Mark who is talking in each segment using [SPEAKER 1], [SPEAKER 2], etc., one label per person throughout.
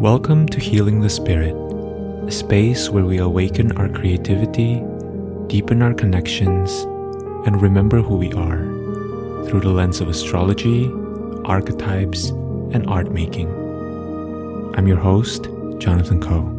[SPEAKER 1] Welcome to Healing the Spirit, a space where we awaken our creativity, deepen our connections, and remember who we are through the lens of astrology, archetypes, and art making. I'm your host, Jonathan Coe.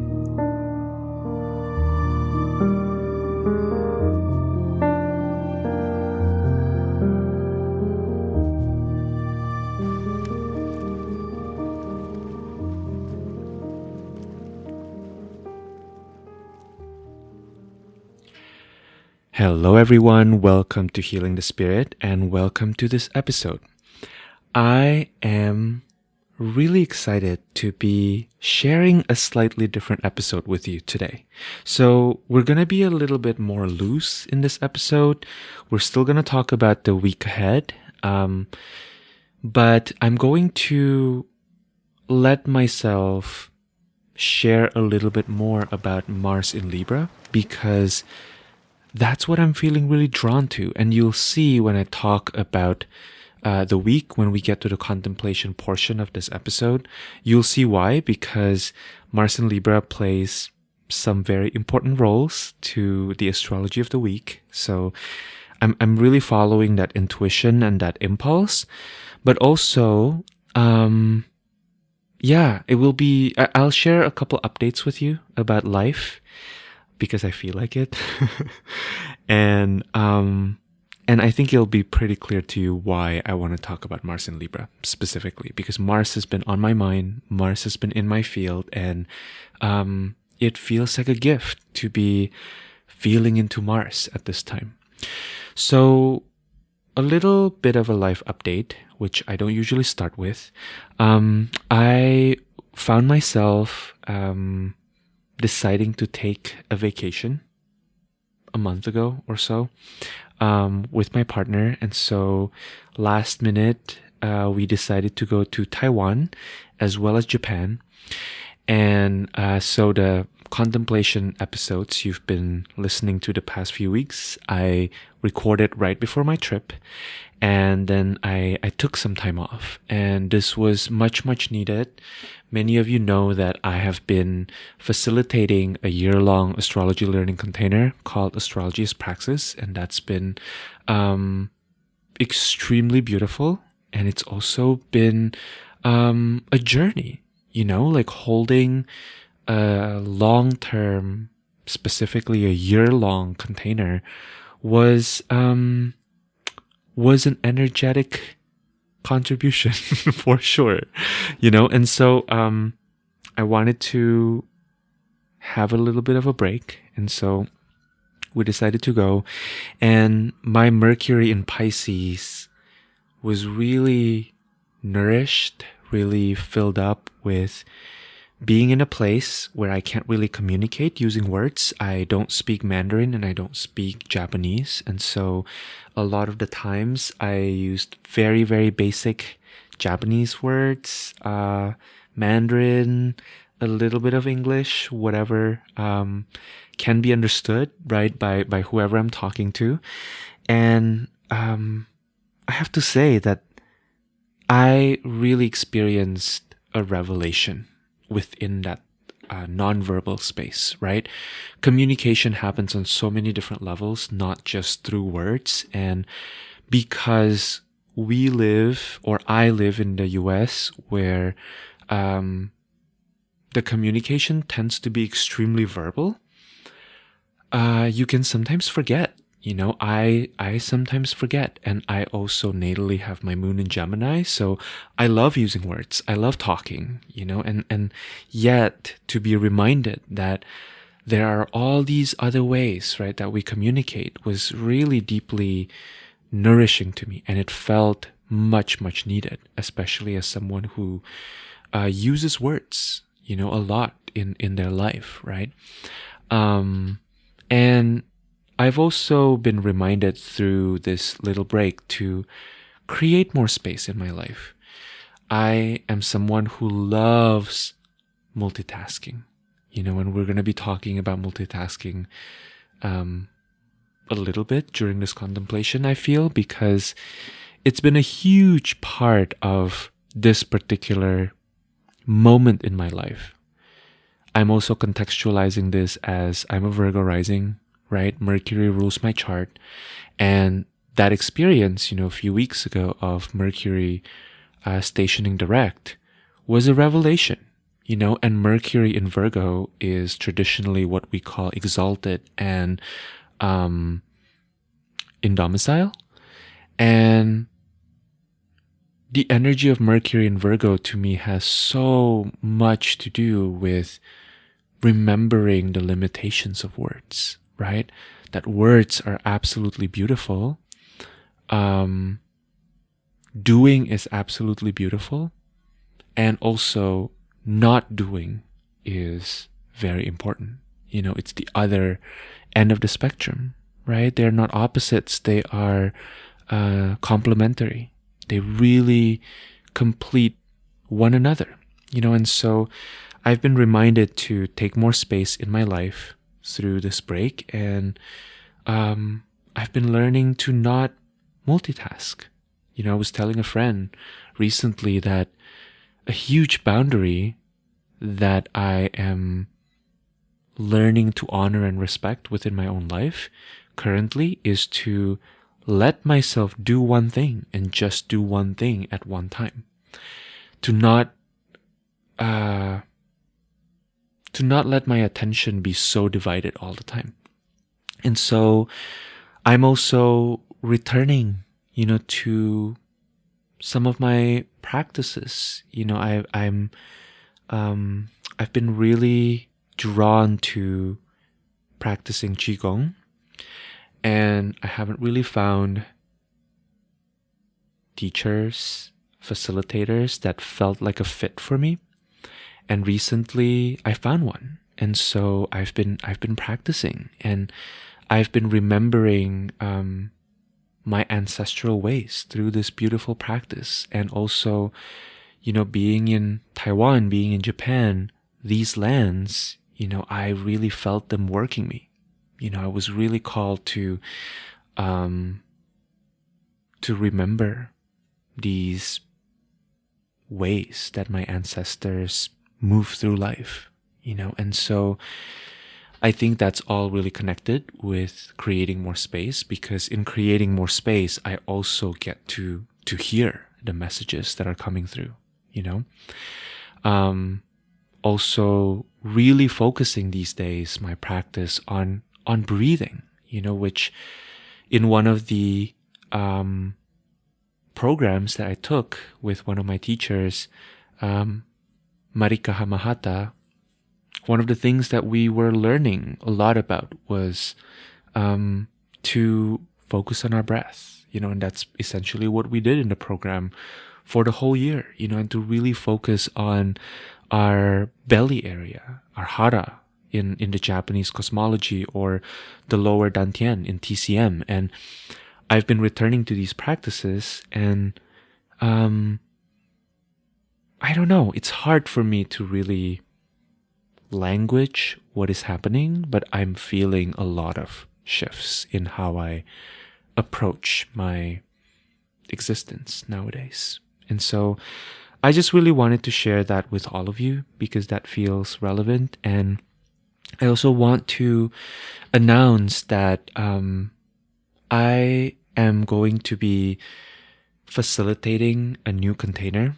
[SPEAKER 1] Hello everyone, welcome to Healing the Spirit and welcome to this episode. I am really excited to be sharing a slightly different episode with you today. So we're going to be a little bit more loose in this episode. We're still going to talk about the week ahead, but I'm going to let myself share a little bit more about Mars in Libra because that's what I'm feeling really drawn to. And you'll see when I talk about the week, when we get to the contemplation portion of this episode, you'll see why, because Mars in Libra plays some very important roles to the astrology of the week. So I'm really following that intuition and that impulse. But also, it will be, I'll share a couple updates with you about life, because I feel like it. and I think it'll be pretty clear to you why I want to talk about Mars in Libra specifically, because Mars has been on my mind, Mars has been in my field, and it feels like a gift to be feeling into Mars at this time. So a little bit of a life update, which I don't usually start with. I found myself deciding to take a vacation a month ago or so with my partner. And so last minute, we decided to go to Taiwan as well as Japan. And so the contemplation episodes you've been listening to the past few weeks, I recorded right before my trip. And then I took some time off. And this was much needed. Many of you know that I have been facilitating a year-long astrology learning container called Astrology as Praxis. And that's been extremely beautiful. And it's also been a journey, like holding a long-term, specifically a year-long container was an energetic contribution for sure, and so I wanted to have a little bit of a break, and so we decided to go. And my Mercury in Pisces was really nourished, really filled up with being in a place where I can't really communicate using words. I don't speak Mandarin and I don't speak Japanese. And so a lot of the times I used very, very basic Japanese words, Mandarin, a little bit of English, whatever can be understood, right, by whoever I'm talking to. And I have to say that I really experienced a revelation within that nonverbal space, right? Communication happens on so many different levels, not just through words. And because I live in the US, where the communication tends to be extremely verbal, you can sometimes forget. I sometimes forget, and I also natally have my moon in Gemini, so I love using words. I love talking, and yet to be reminded that there are all these other ways, right, that we communicate was really deeply nourishing to me, and it felt much needed, especially as someone who uses words, a lot in their life, right? And I've also been reminded through this little break to create more space in my life. I am someone who loves multitasking, and we're going to be talking about multitasking a a little bit during this contemplation, I feel, because it's been a huge part of this particular moment in my life. I'm also contextualizing this as I'm a Virgo rising, right? Mercury rules my chart. And that experience, a few weeks ago of Mercury stationing direct was a revelation, and Mercury in Virgo is traditionally what we call exalted and in domicile. And the energy of Mercury in Virgo to me has so much to do with remembering the limitations of words, right? That words are absolutely beautiful. Doing is absolutely beautiful. And also not doing is very important. It's the other end of the spectrum, right? They're not opposites. They are complementary. They really complete one another, and so I've been reminded to take more space in my life through this break, and I've been learning to not multitask. I was telling a friend recently that a huge boundary that I am learning to honor and respect within my own life currently is to let myself do one thing and just do one thing at one time. To not let my attention be so divided all the time. And so I'm also returning, to some of my practices. I've been really drawn to practicing Qigong, and I haven't really found teachers, facilitators that felt like a fit for me. And recently I found one. And so I've been practicing, and I've been remembering my ancestral ways through this beautiful practice. And also, being in Taiwan, being in Japan, these lands, I really felt them working me. I was really called to remember these ways that my ancestors moved through life, and so I think that's all really connected with creating more space, because in creating more space, I also get to hear the messages that are coming through, also really focusing these days my practice on breathing, which in one of the programs that I took with one of my teachers, Marika Hamahata, one of the things that we were learning a lot about was to focus on our breath, and that's essentially what we did in the program for the whole year, and to really focus on our belly area, our hara in the Japanese cosmology, or the lower dantian in TCM. And I've been returning to these practices, and I don't know, it's hard for me to really language what is happening, but I'm feeling a lot of shifts in how I approach my existence nowadays. And so I just really wanted to share that with all of you, because that feels relevant. And I also want to announce that I am going to be facilitating a new container.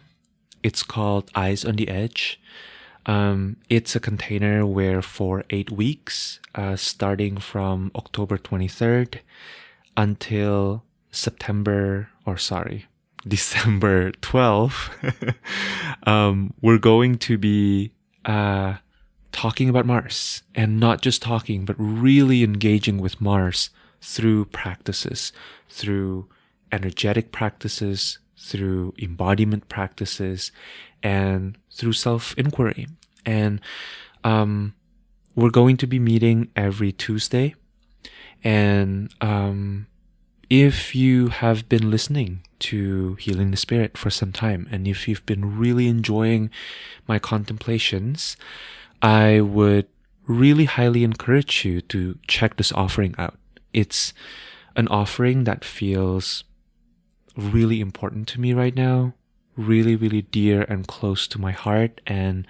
[SPEAKER 1] It's called Eyes on the Edge. It's a container where for 8 weeks, starting from October 23rd until December 12th, we're going to be talking about Mars, and not just talking, but really engaging with Mars through practices, through energetic practices, through embodiment practices, and through self-inquiry. And we're going to be meeting every Tuesday. And if you have been listening to Healing the Spirit for some time, and if you've been really enjoying my contemplations, I would really highly encourage you to check this offering out. It's an offering that feels really important to me right now, really, really dear and close to my heart. And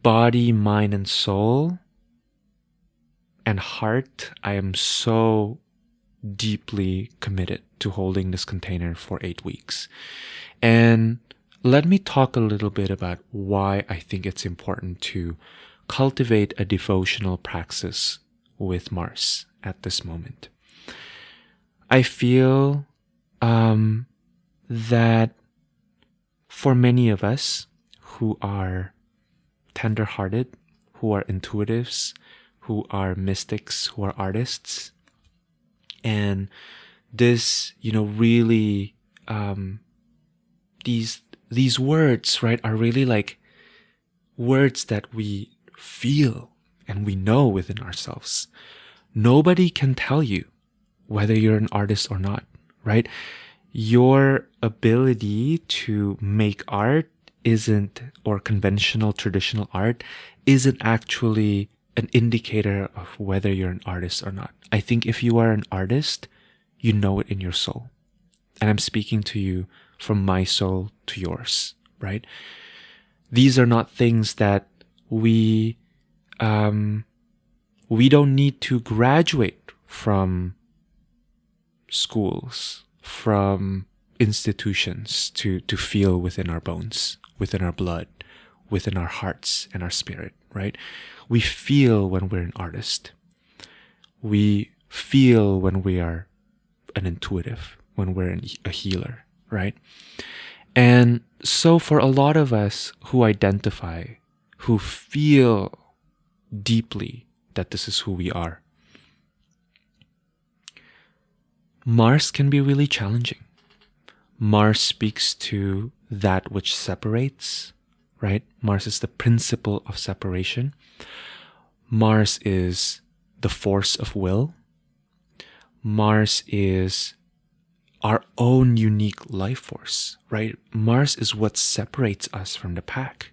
[SPEAKER 1] body, mind, and soul and heart, I am so deeply committed to holding this container for 8 weeks. And let me talk a little bit about why I think it's important to cultivate a devotional praxis with Mars at this moment. I feel that for many of us who are tender-hearted, who are intuitives, who are mystics, who are artists, and this, really, these words, right, are really like words that we feel and we know within ourselves. Nobody can tell you whether you're an artist or not, right? Your ability to make art or conventional traditional art isn't actually an indicator of whether you're an artist or not. I think if you are an artist, you know it in your soul. And I'm speaking to you from my soul to yours, right? These are not things that we don't need to graduate from schools, from institutions to feel within our bones, within our blood, within our hearts and our spirit, right? We feel when we're an artist. We feel when we are an intuitive, when we're a healer, right? And so for a lot of us who identify, who feel deeply that this is who we are, Mars can be really challenging. Mars speaks to that which separates, right? Mars is the principle of separation. Mars is the force of will. Mars is our own unique life force, right? Mars is what separates us from the pack.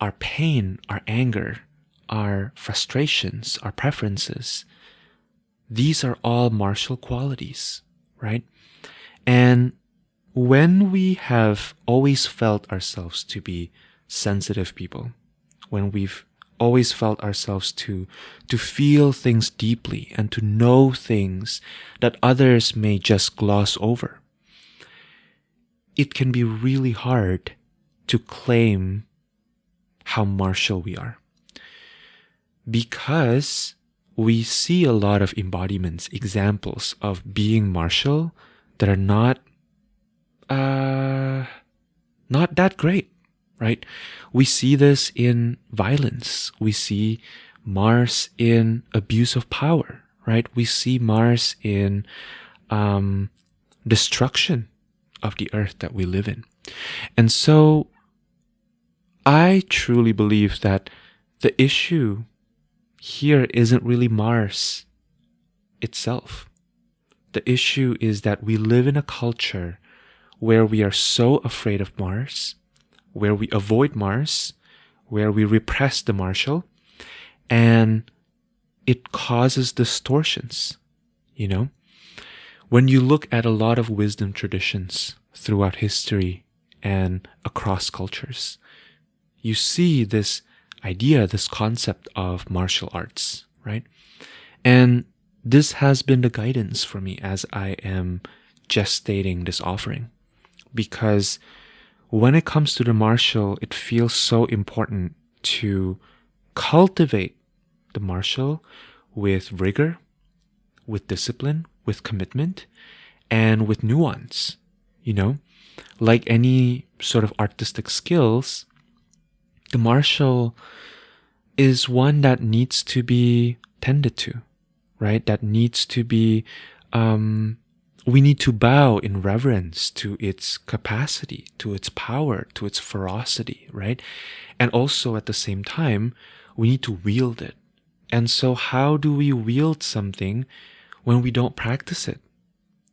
[SPEAKER 1] Our pain, our anger, our frustrations, our preferences, these are all martial qualities, right? And when we have always felt ourselves to be sensitive people, when we've always felt ourselves to feel things deeply and to know things that others may just gloss over, it can be really hard to claim how martial we are. Because we see a lot of embodiments, examples of being martial that are not that great, right? We see this in violence. We see Mars in abuse of power, right? We see Mars in destruction of the earth that we live in. And so I truly believe that the issue here isn't really Mars itself. The issue is that we live in a culture where we are so afraid of Mars, where we avoid Mars, where we repress the martial, and it causes distortions, When you look at a lot of wisdom traditions throughout history and across cultures, you see this idea, this concept of martial arts, right? And this has been the guidance for me as I am gestating this offering. Because when it comes to the martial, it feels so important to cultivate the martial with rigor, with discipline, with commitment, and with nuance, Like any sort of artistic skills, the martial is one that needs to be tended to, right? That needs to be, we need to bow in reverence to its capacity, to its power, to its ferocity, right? And also at the same time, we need to wield it. And so how do we wield something when we don't practice it?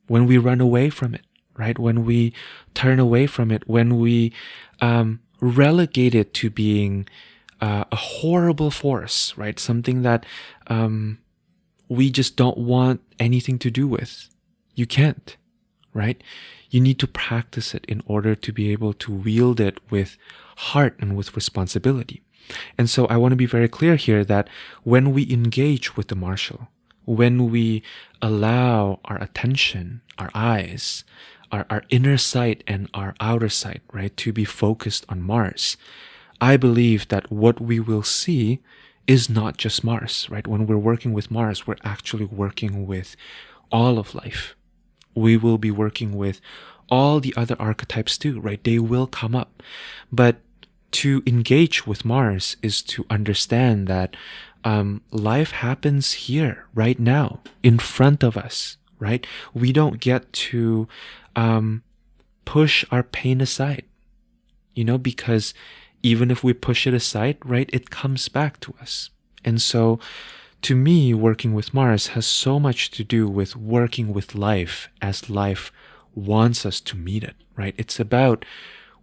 [SPEAKER 1] When we run away from it, right? When we turn away from it, when we relegate it to being a horrible force, right? Something that we just don't want anything to do with. You can't, right? You need to practice it in order to be able to wield it with heart and with responsibility. And so I want to be very clear here that when we engage with the martial, when we allow our attention, our eyes, our inner sight and our outer sight, right, to be focused on Mars, I believe that what we will see is not just Mars, right? When we're working with Mars, we're actually working with all of life. We will be working with all the other archetypes too, right? They will come up. But to engage with Mars is to understand that life happens here, right now, in front of us, right? We don't get to push our pain aside, because even if we push it aside, right, it comes back to us. And so, to me, working with Mars has so much to do with working with life as life wants us to meet it, right? It's about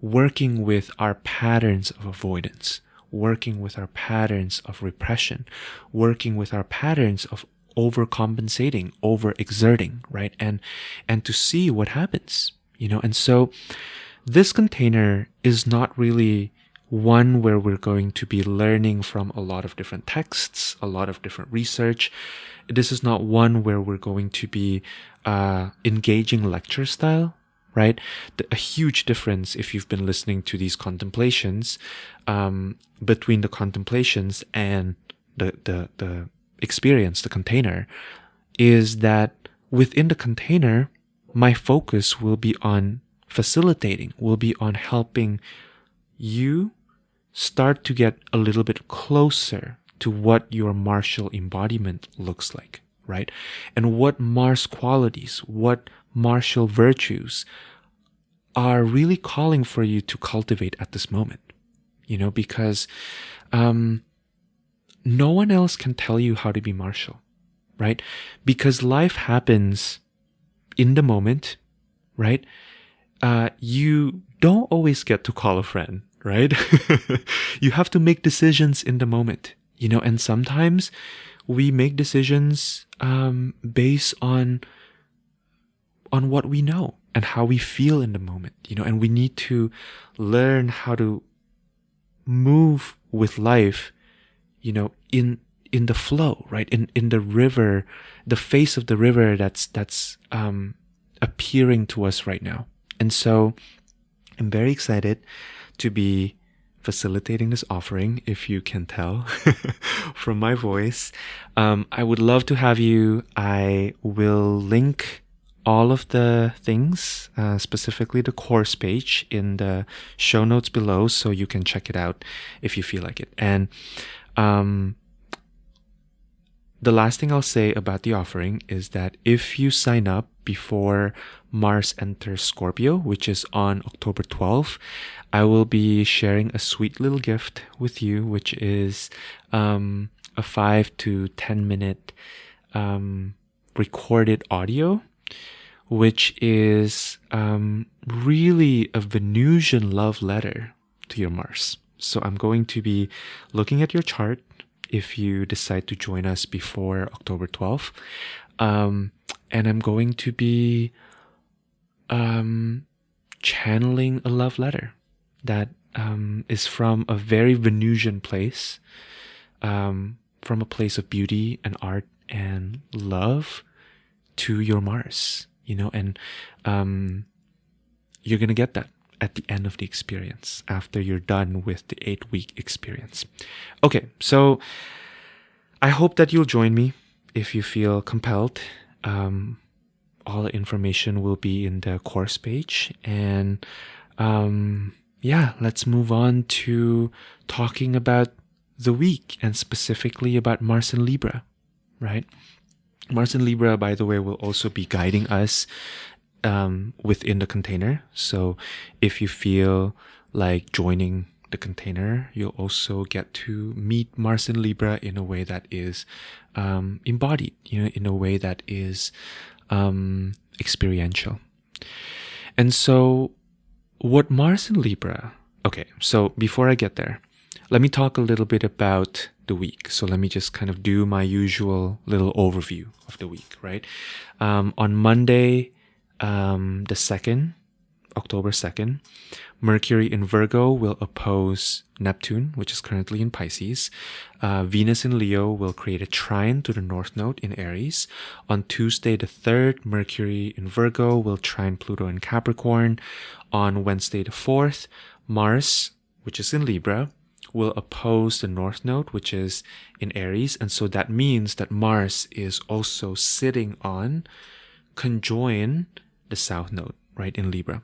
[SPEAKER 1] working with our patterns of avoidance, working with our patterns of repression, working with our patterns of overcompensating, overexerting, right? And to see what happens, And so this container is not really one where we're going to be learning from a lot of different texts, a lot of different research. This is not one where we're going to be engaging lecture style, right? A huge difference, if you've been listening to these contemplations, between the contemplations and the experience, the container, is that within the container, my focus will be on facilitating, will be on helping you start to get a little bit closer to what your martial embodiment looks like, right? And what Mars qualities, what martial virtues are really calling for you to cultivate at this moment, because no one else can tell you how to be martial, right? Because life happens in the moment, right? You don't always get to call a friend, right? You have to make decisions in the moment, and sometimes we make decisions based on what we know and how we feel in the moment, and we need to learn how to move with life, in the flow, right? In the river, the face of the river that's appearing to us right now. And so I'm very excited to be facilitating this offering, if you can tell from my voice. I would love to have you. I will link all of the things, specifically the course page, in the show notes below, so you can check it out if you feel like it. And the last thing I'll say about the offering is that if you sign up before Mars enters Scorpio, which is on October 12th, I will be sharing a sweet little gift with you, which is a 5 to 10 minute recorded audio, which is really a Venusian love letter to your Mars. So I'm going to be looking at your chart if you decide to join us before October 12th. And I'm going to be channeling a love letter that is from a very Venusian place, from a place of beauty and art and love to your Mars, and you're going to get that at the end of the experience, after you're done with the 8-week experience. Okay, so I hope that you'll join me if you feel compelled. All the information will be in the course page. And let's move on to talking about the week, and specifically about Mars in Libra, right? Mars in Libra, by the way, will also be guiding us within the container. So if you feel like joining the container, you'll also get to meet Mars in Libra in a way that is embodied, in a way that is experiential. And so what Mars in Libra, okay, so before I get there, let me talk a little bit about the week. So let me just kind of do my usual little overview of the week, right? On Monday, the 2nd, October 2nd, Mercury in Virgo will oppose Neptune, which is currently in Pisces. Venus in Leo will create a trine to the North Node in Aries. On Tuesday the 3rd, Mercury in Virgo will trine Pluto in Capricorn. On Wednesday the 4th, Mars, which is in Libra, will oppose the North Node, which is in Aries. And so that means that Mars is also sitting on, conjoin the South Node, right, in Libra.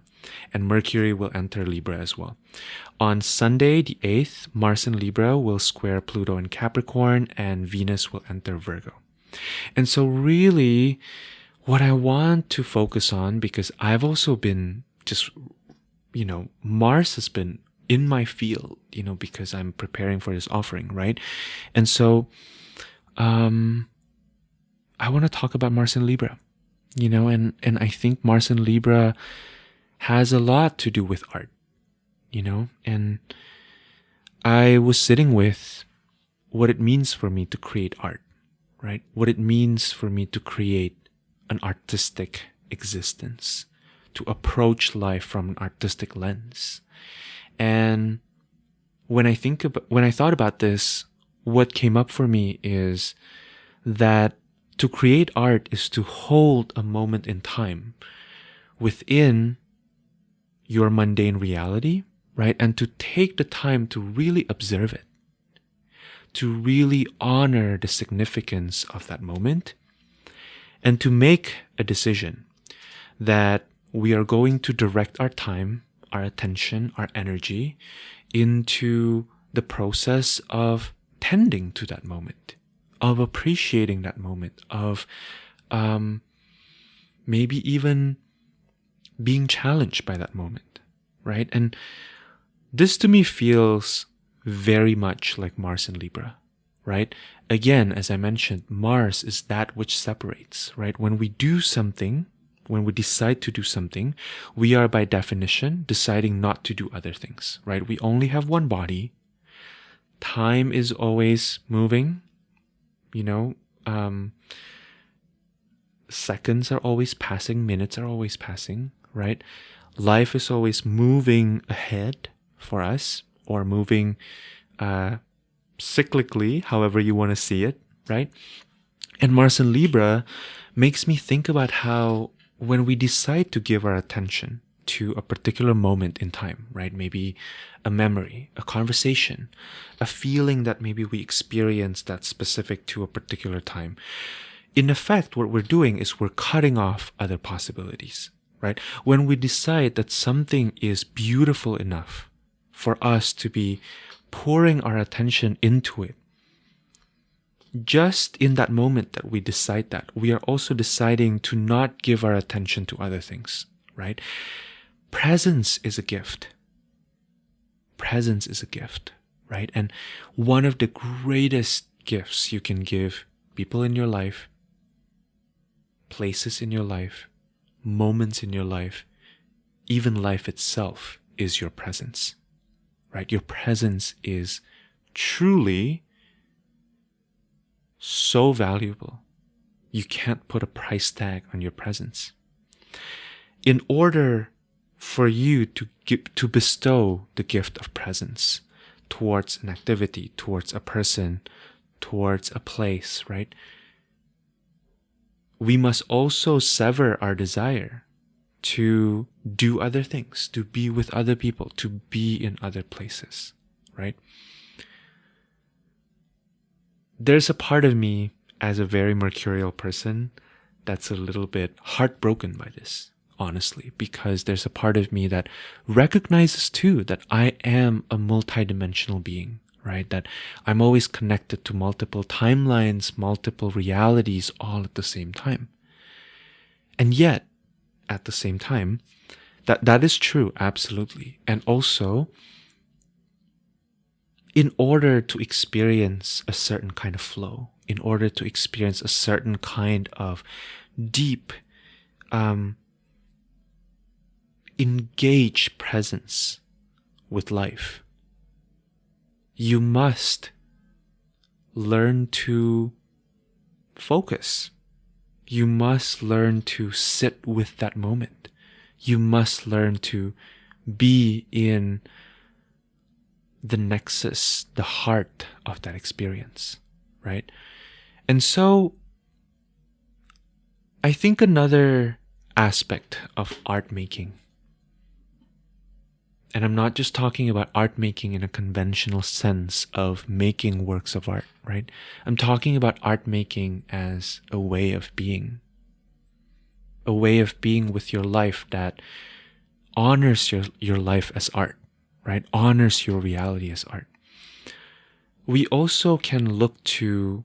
[SPEAKER 1] And Mercury will enter Libra as well. On Sunday, the 8th, Mars in Libra will square Pluto in Capricorn, and Venus will enter Virgo. And so really, what I want to focus on, because I've also been just, Mars has been in my field, because I'm preparing for this offering, right? And so I want to talk about Mars in Libra, and I think Mars in Libra has a lot to do with art, and I was sitting with what it means for me to create art, right? What it means for me to create an artistic existence, to approach life from an artistic lens. And when I thought about this, what came up for me is that to create art is to hold a moment in time within your mundane reality, right? And to take the time to really observe it, to really honor the significance of that moment, and to make a decision that we are going to direct our time, our attention, our energy into the process of tending to that moment, of appreciating that moment, of maybe even being challenged by that moment, right? And this to me feels very much like Mars in Libra, right? Again, as I mentioned, Mars is that which separates, right? When we do something, when we decide to do something, we are by definition deciding not to do other things, right? We only have one body. Time is always moving, seconds are always passing, minutes are always passing, right? Life is always moving ahead for us, or moving cyclically, however you want to see it, right? And Mars in Libra makes me think about how when we decide to give our attention to a particular moment in time, right? Maybe a memory, a conversation, a feeling that maybe we experienced that's specific to a particular time. In effect, what we're doing is we're cutting off other possibilities, right? When we decide that something is beautiful enough for us to be pouring our attention into it, just in that moment that we decide that, we are also deciding to not give our attention to other things, right? Presence is a gift. Presence is a gift, right? And one of the greatest gifts you can give people in your life, places in your life, moments in your life, even life itself, is your presence, right? Your presence is truly so valuable. You can't put a price tag on your presence. In order for you to bestow the gift of presence towards an activity, towards a person, towards a place, right? We must also sever our desire to do other things, to be with other people, to be in other places, right? There's a part of me as a very mercurial person that's a little bit heartbroken by this, honestly, because there's a part of me that recognizes too that I am a multidimensional being, right? That I'm always connected to multiple timelines, multiple realities all at the same time. And yet, at the same time, that is true, absolutely. And also, in order to experience a certain kind of flow, in order to experience a certain kind of deep, engaged presence with life, you must learn to focus. You must learn to sit with that moment. You must learn to be in the nexus, the heart of that experience, right? And so I think another aspect of art making, and I'm not just talking about art making in a conventional sense of making works of art, right? I'm talking about art making as a way of being with your life that honors your life as art, right? Honors your reality as art. We also can look to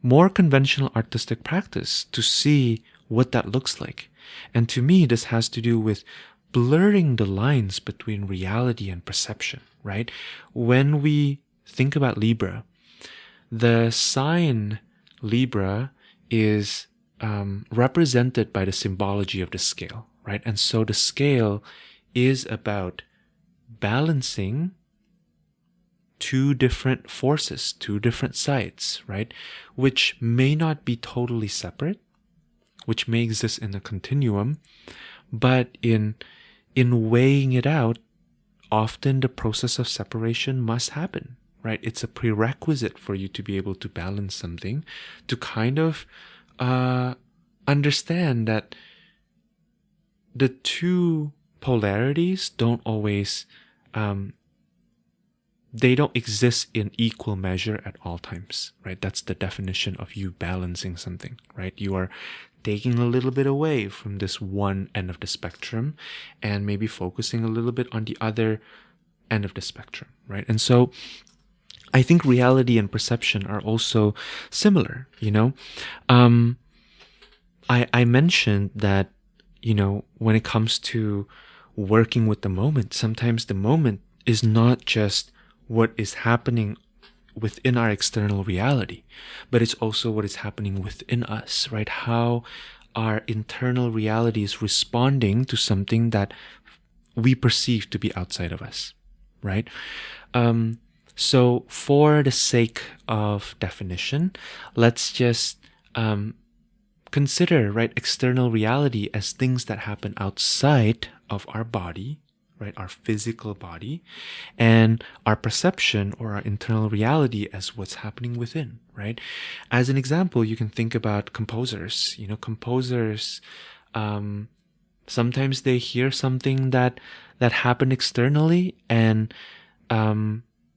[SPEAKER 1] more conventional artistic practice to see what that looks like. And to me, this has to do with blurring the lines between reality and perception, right? When we think about Libra, the sign Libra is represented by the symbology of the scale, right? And so the scale is about balancing two different forces, two different sides, right? Which may not be totally separate, which may exist in a continuum, but in weighing it out, often the process of separation must happen, right? It's a prerequisite for you to be able to balance something, to kind of understand that the two polarities don't always they don't exist in equal measure at all times, right? That's the definition of you balancing something, right? You are taking a little bit away from this one end of the spectrum and maybe focusing a little bit on the other end of the spectrum, right? And so I think reality and perception are also similar, you know? I mentioned that, you know, when it comes to working with the moment, sometimes the moment is not just what is happening within our external reality, but it's also what is happening within us, right? How our internal reality is responding to something that we perceive to be outside of us, right? So for the sake of definition, let's just consider, right, external reality as things that happen outside of our body, right, our physical body, and our perception or our internal reality as what's happening within, right? As an example, you can think about composers. You know, composers, sometimes they hear something that happened externally, and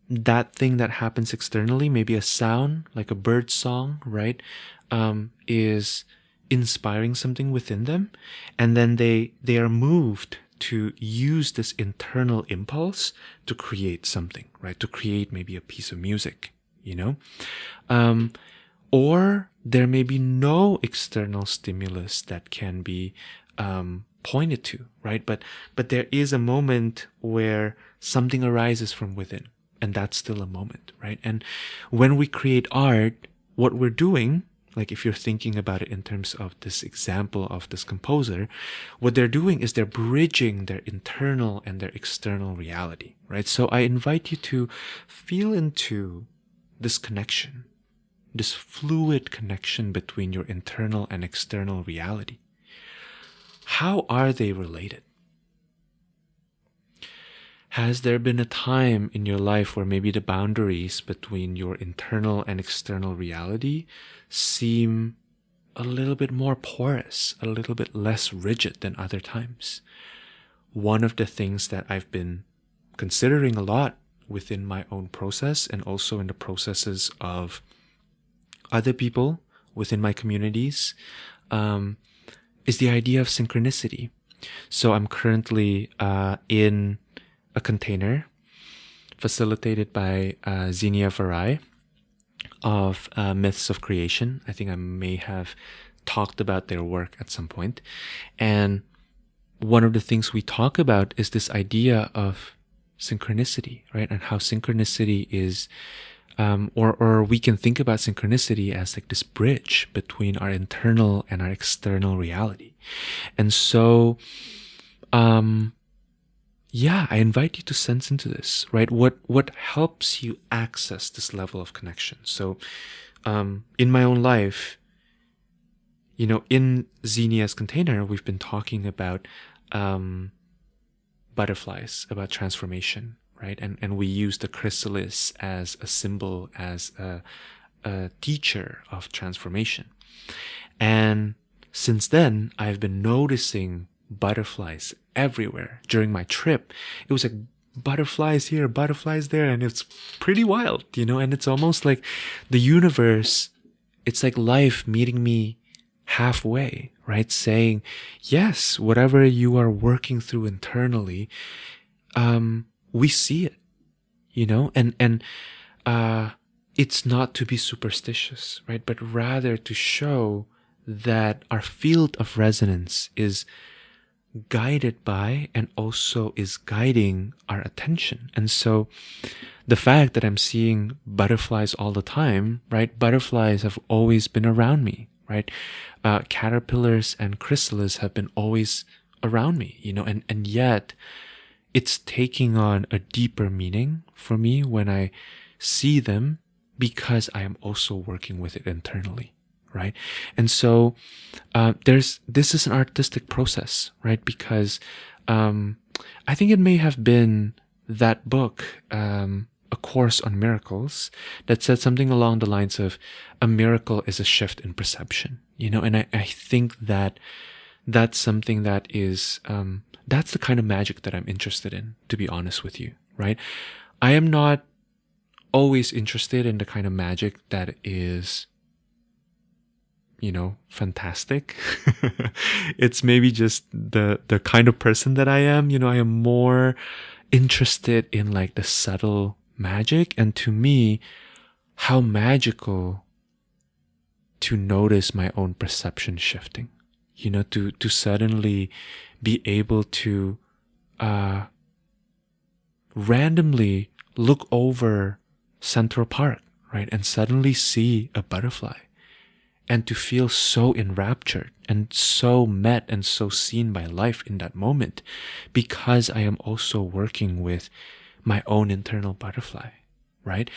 [SPEAKER 1] that thing that happens externally, maybe a sound, like a bird song, right, is inspiring something within them, and then they are moved to use this internal impulse to create something, right? To create maybe a piece of music, you know? Or there may be no external stimulus that can be pointed to, right? But there is a moment where something arises from within, and that's still a moment, right? And when we create art, what we're doing, like if you're thinking about it in terms of this example of this composer, what they're doing is they're bridging their internal and their external reality, right? So I invite you to feel into this connection, this fluid connection between your internal and external reality. How are they related? Has there been a time in your life where maybe the boundaries between your internal and external reality seem a little bit more porous, a little bit less rigid than other times? One of the things that I've been considering a lot within my own process and also in the processes of other people within my communities is the idea of synchronicity. So I'm currently in a container facilitated by Zinnia Varai of Myths of Creation. I think I may have talked about their work at some point. And one of the things we talk about is this idea of synchronicity, right? And how synchronicity is, or we can think about synchronicity as like this bridge between our internal and our external reality. And so, yeah, I invite you to sense into this, right? What helps you access this level of connection? So, in my own life, in Xenia's container, we've been talking about butterflies, about transformation, right? And we use the chrysalis as a symbol, as a teacher of transformation. And since then, I've been noticing butterflies everywhere. During my trip, it was like butterflies here, butterflies there, and it's pretty wild, and it's almost like the universe, it's like life meeting me halfway, right? Saying, yes, whatever you are working through internally, we see it, and it's not to be superstitious, right? But rather to show that our field of resonance is guided by and also is guiding our attention. And so the fact that I'm seeing butterflies all the time, right? Butterflies have always been around me, right? Caterpillars and chrysalis have been always around me, and yet it's taking on a deeper meaning for me when I see them, because I am also working with it internally, right? And so this is an artistic process, right? Because I think it may have been that book, A Course on Miracles, that said something along the lines of a miracle is a shift in perception, and I think that that's something that is, that's the kind of magic that I'm interested in, to be honest with you, right? I am not always interested in the kind of magic that is, fantastic. It's maybe just the kind of person that I am. I am more interested in like the subtle magic, and to me, how magical to notice my own perception shifting, to suddenly be able to randomly look over Central Park, right? And suddenly see a butterfly, and to feel so enraptured and so met and so seen by life in that moment, because I am also working with my own internal butterfly, right?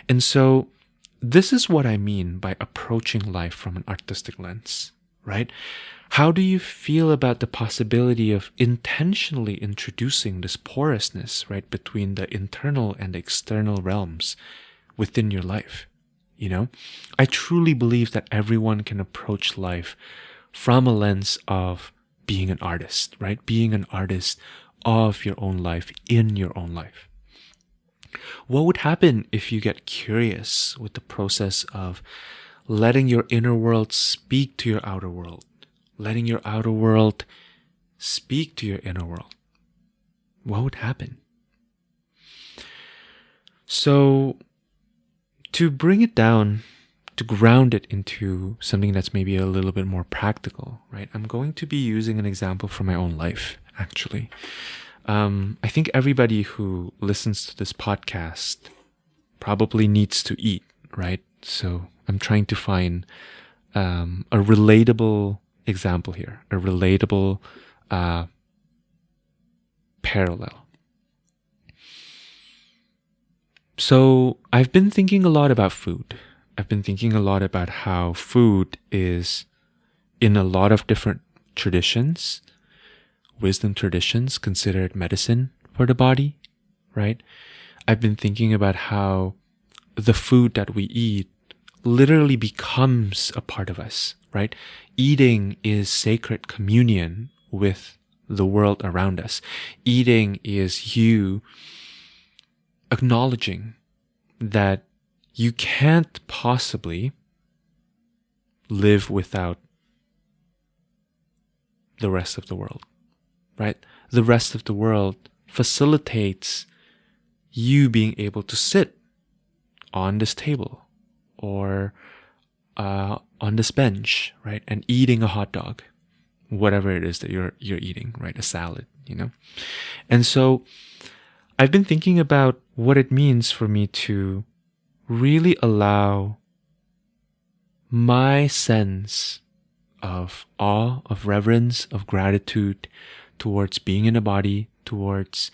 [SPEAKER 1] And so this is what I mean by approaching life from an artistic lens, right? How do you feel about the possibility of intentionally introducing this porousness, right, between the internal and the external realms within your life? I truly believe that everyone can approach life from a lens of being an artist, right? Being an artist of your own life, in your own life. What would happen if you get curious with the process of letting your inner world speak to your outer world, letting your outer world speak to your inner world? What would happen? So, to bring it down, to ground it into something that's maybe a little bit more practical, right? I'm going to be using an example from my own life, actually. I think everybody who listens to this podcast probably needs to eat, right? So I'm trying to find a relatable example here, a relatable parallel. So I've been thinking a lot about food. I've been thinking a lot about how food is, in a lot of different traditions, wisdom traditions, considered medicine for the body, right? I've been thinking about how the food that we eat literally becomes a part of us, right? Eating is sacred communion with the world around us. Eating is you acknowledging that you can't possibly live without the rest of the world, right? The rest of the world facilitates you being able to sit on this table or on this bench, right? And eating a hot dog, whatever it is that you're eating, right? A salad, And so I've been thinking about what it means for me to really allow my sense of awe, of reverence, of gratitude towards being in a body, towards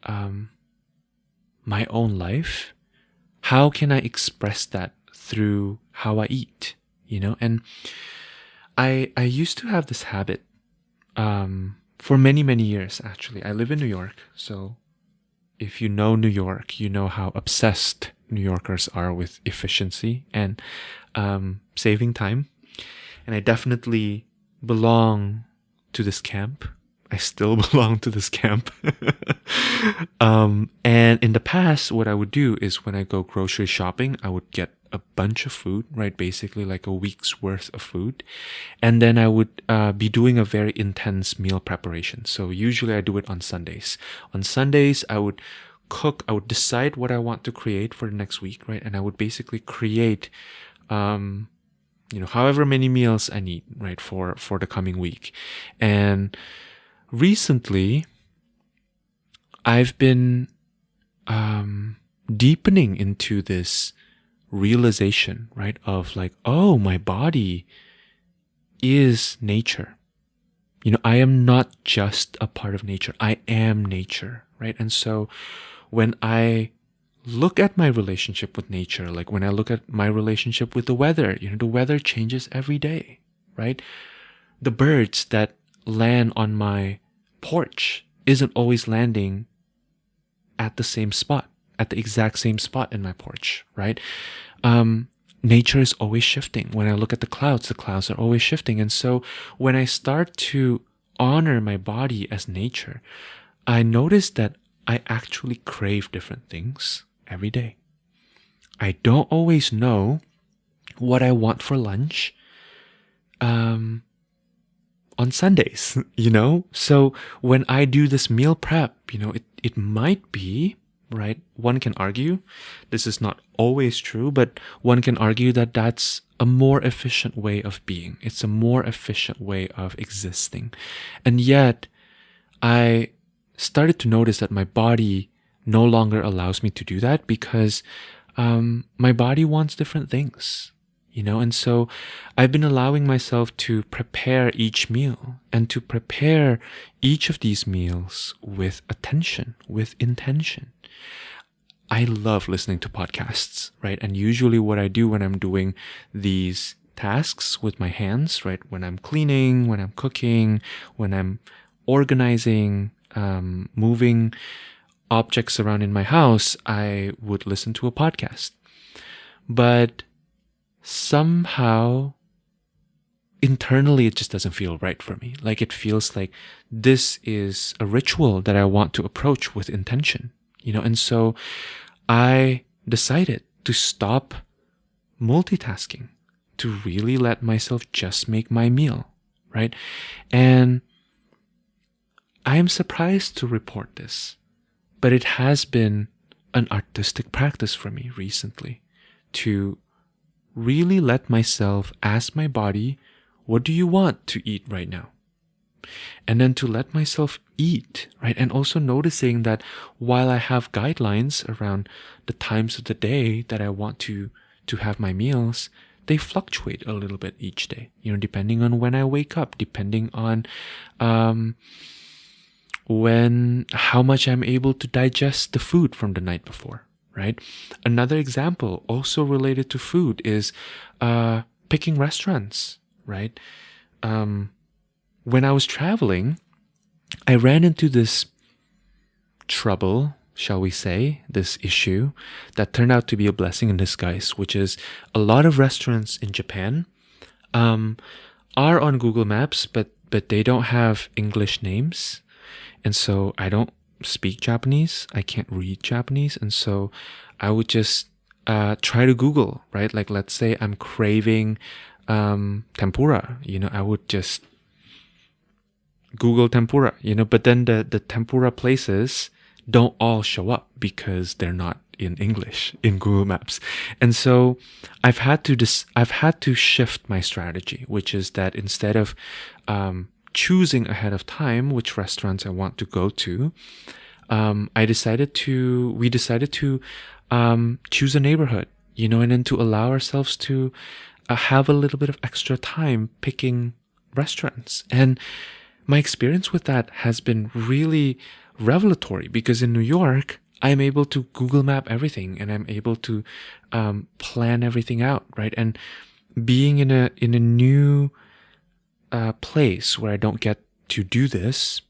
[SPEAKER 1] my own life, how can I express that through how I eat, And I used to have this habit for many, many years, actually. I live in New York, so if you know New York, you know how obsessed New Yorkers are with efficiency and saving time. And I definitely belong to this camp. I still belong to this camp. And in the past, what I would do is when I go grocery shopping, I would get a bunch of food, right? Basically like a week's worth of food. And then I would be doing a very intense meal preparation. So usually I do it on Sundays. On Sundays, I would cook, I would decide what I want to create for the next week, right? And I would basically create, however many meals I need, right? For the coming week. And recently, I've been deepening into this realization, right, of like, oh, my body is nature. I am not just a part of nature. I am nature, right? And so when I look at my relationship with nature, like when I look at my relationship with the weather, the weather changes every day, right? The birds that land on my porch isn't always landing at the same spot, at the exact same spot in my porch, right? Nature is always shifting. When I look at the clouds are always shifting. And so when I start to honor my body as nature, I notice that I actually crave different things every day. I don't always know what I want for lunch on Sundays, So when I do this meal prep, it might be, right? One can argue, this is not always true, but one can argue that that's a more efficient way of being. It's a more efficient way of existing. And yet, I started to notice that my body no longer allows me to do that because my body wants different things, and so I've been allowing myself to prepare each meal and to prepare each of these meals with attention, with intention. I love listening to podcasts, right? And usually what I do when I'm doing these tasks with my hands, right? When I'm cleaning, when I'm cooking, when I'm organizing, moving objects around in my house, I would listen to a podcast. But somehow, internally, it just doesn't feel right for me. Like it feels like this is a ritual that I want to approach with intention, and so I decided to stop multitasking, to really let myself just make my meal, right? And I am surprised to report this, but it has been an artistic practice for me recently to really let myself ask my body, what do you want to eat right now? And then to let myself eat, right? And also noticing that while I have guidelines around the times of the day that I want to have my meals, they fluctuate a little bit each day, depending on when I wake up, depending on how much I'm able to digest the food from the night before, right? Another example also related to food is picking restaurants, right? When I was traveling, I ran into this trouble, shall we say, this issue that turned out to be a blessing in disguise, which is a lot of restaurants in Japan are on Google Maps, but they don't have English names. And so I don't speak Japanese. I can't read Japanese. And so I would just try to Google, right? Like, let's say I'm craving tempura, I would just Google tempura, but then the tempura places don't all show up because they're not in English in Google Maps. And so I've had to shift my strategy, which is that instead of choosing ahead of time which restaurants I want to go to, we decided to choose a neighborhood, and then to allow ourselves to have a little bit of extra time picking restaurants. And my experience with that has been really revelatory, because in New York, I'm able to Google map everything, and I'm able to plan everything out, right? And being in a new place where I don't get to do this,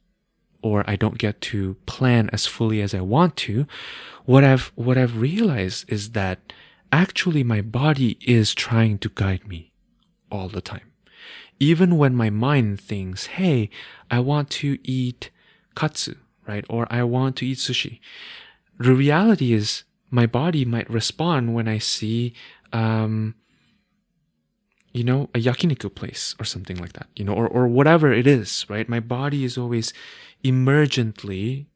[SPEAKER 1] or I don't get to plan as fully as I want to, what I've realized is that actually my body is trying to guide me all the time. Even when my mind thinks, hey, I want to eat katsu, right? Or I want to eat sushi. The reality is my body might respond when I see, a yakiniku place or something like that, or whatever it is, right? My body is always emergently,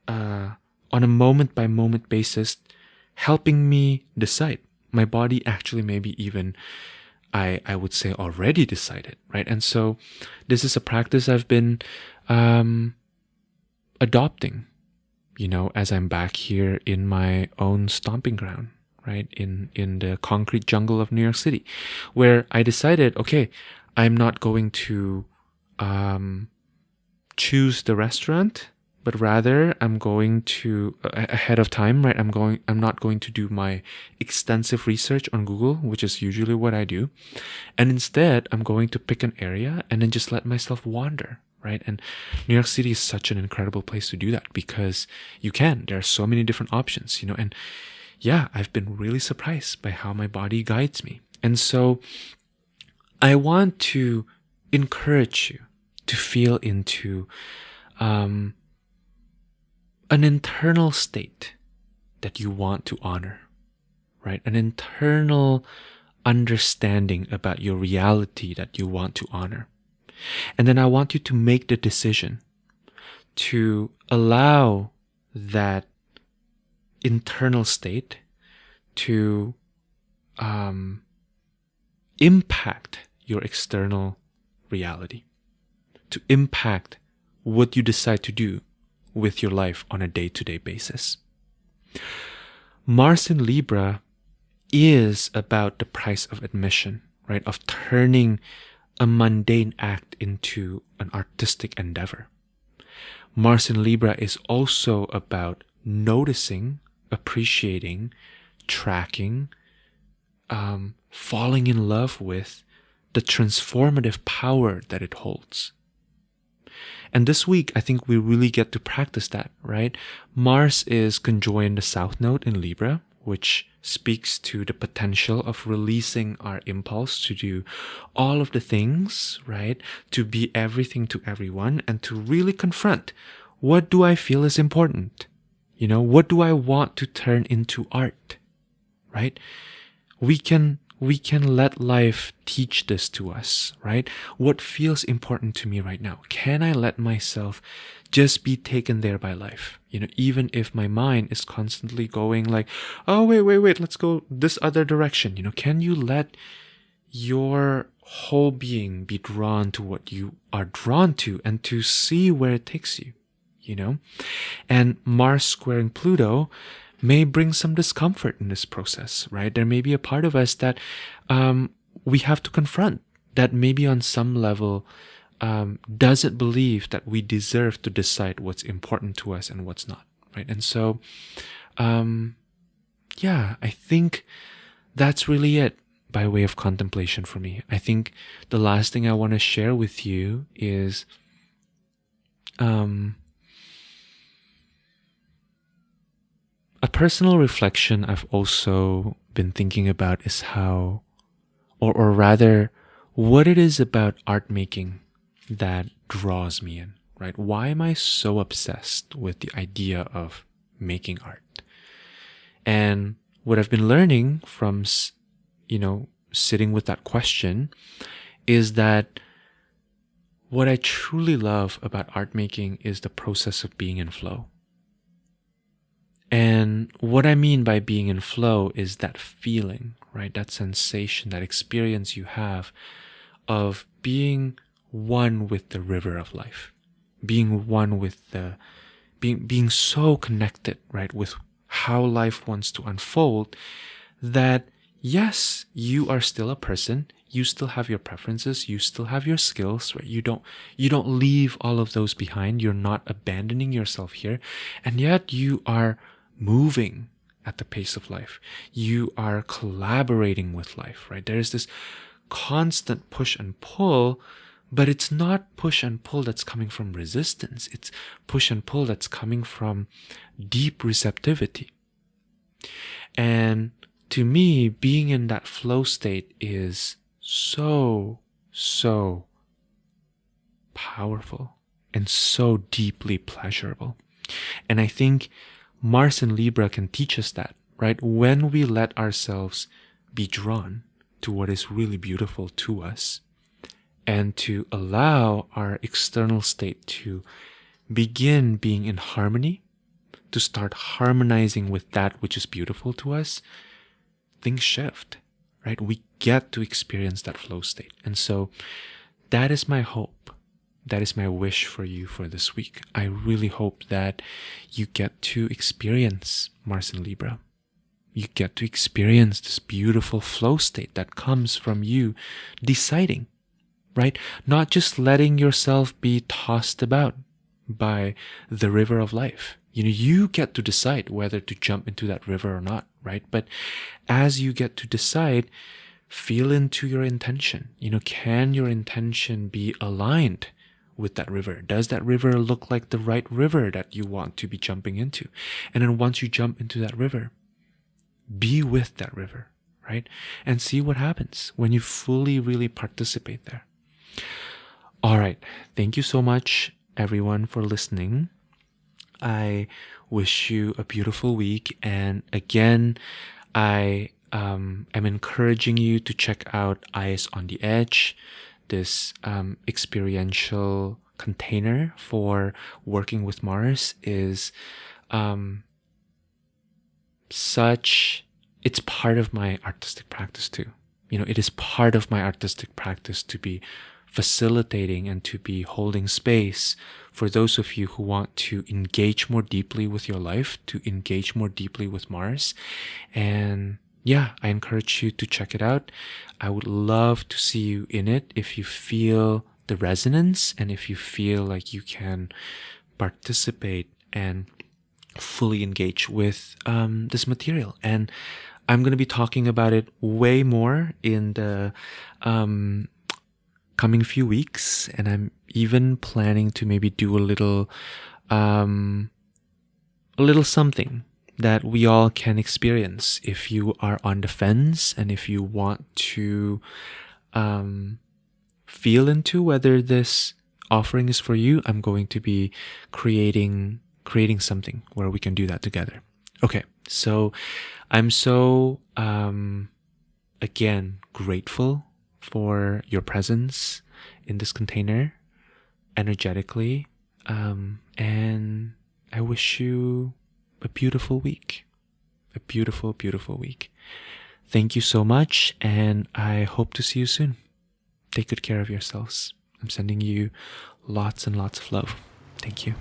[SPEAKER 1] on a moment by moment basis, helping me decide. My body actually maybe even, I would say, already decided, right? And so this is a practice I've been adopting, as I'm back here in my own stomping ground, right? In the concrete jungle of New York City, where I decided, okay, I'm not going to choose the restaurant, but rather I'm going to, ahead of time, right? I'm not going to do my extensive research on Google, which is usually what I do. And instead, I'm going to pick an area and then just let myself wander, right? And New York City is such an incredible place to do that, because there are so many different options, and yeah, I've been really surprised by how my body guides me. And so I want to encourage you to feel into an internal state that you want to honor, right? An internal understanding about your reality that you want to honor. And then I want you to make the decision to allow that internal state to impact your external reality, to impact what you decide to do with your life on a day-to-day basis. Mars in Libra is about the price of admission, right? Of turning a mundane act into an artistic endeavor. Mars in Libra is also about noticing, appreciating, tracking, falling in love with the transformative power that it holds. And this week, I think we really get to practice that, right? Mars is conjoined the South Node in Libra, which speaks to the potential of releasing our impulse to do all of the things, right? To be everything to everyone, and to really confront, what do I feel is important? What do I want to turn into art, right? We can let life teach this to us, right? What feels important to me right now? Can I let myself just be taken there by life? Even if my mind is constantly going like, oh, wait, let's go this other direction. Can you let your whole being be drawn to what you are drawn to, and to see where it takes you, And Mars squaring Pluto may bring some discomfort in this process, right? There may be a part of us that we have to confront, that maybe on some level doesn't believe that we deserve to decide what's important to us and what's not, right? And so, I think that's really it by way of contemplation for me. I think the last thing I want to share with you is a personal reflection I've also been thinking about is how, or rather, what it is about art making that draws me in, right? Why am I so obsessed with the idea of making art? And what I've been learning from, sitting with that question is that what I truly love about art making is the process of being in flow. And what I mean by being in flow is that feeling, right? That sensation, that experience you have of being one with the river of life, being one with being so connected, right? With how life wants to unfold, that yes, you are still a person. You still have your preferences. You still have your skills, right? You don't leave all of those behind. You're not abandoning yourself here. And yet you are moving at the pace of life. You are collaborating with life, right? There is this constant push and pull, but it's not push and pull that's coming from resistance. It's push and pull that's coming from deep receptivity. And to me, being in that flow state is so, so powerful and so deeply pleasurable. And I think Mars and Libra can teach us that, right? When we let ourselves be drawn to what is really beautiful to us and to allow our external state to begin being in harmony, to start harmonizing with that which is beautiful to us, things shift, right? We get to experience that flow state. And so that is my hope. That is my wish for you for this week. I really hope that you get to experience Mars and Libra. You get to experience this beautiful flow state that comes from you deciding, right? Not just letting yourself be tossed about by the river of life. You get to decide whether to jump into that river or not, right? But as you get to decide, feel into your intention. Can your intention be aligned with that river? Does that river look like the right river that you want to be jumping into? And then once you jump into that river, be with that river, right? And see what happens when you fully, really participate there. All right. Thank you so much, everyone, for listening. I wish you a beautiful week. And again, I am encouraging you to check out Eyes on the Edge, this experiential container for working with Mars is it's part of my artistic practice too. It is part of my artistic practice to be facilitating and to be holding space for those of you who want to engage more deeply with your life, to engage more deeply with Mars. And yeah, I encourage you to check it out. I would love to see you in it if you feel the resonance and if you feel like you can participate and fully engage with this material. And I'm going to be talking about it way more in the coming few weeks, and I'm even planning to maybe do a little something that we all can experience if you are on the fence and if you want to feel into whether this offering is for you. I'm going to be creating something where we can do that together. Okay, so I'm so again grateful for your presence in this container energetically, and I wish you a beautiful week, a beautiful, beautiful week. Thank you so much, and I hope to see you soon. Take good care of yourselves. I'm sending you lots and lots of love. Thank you.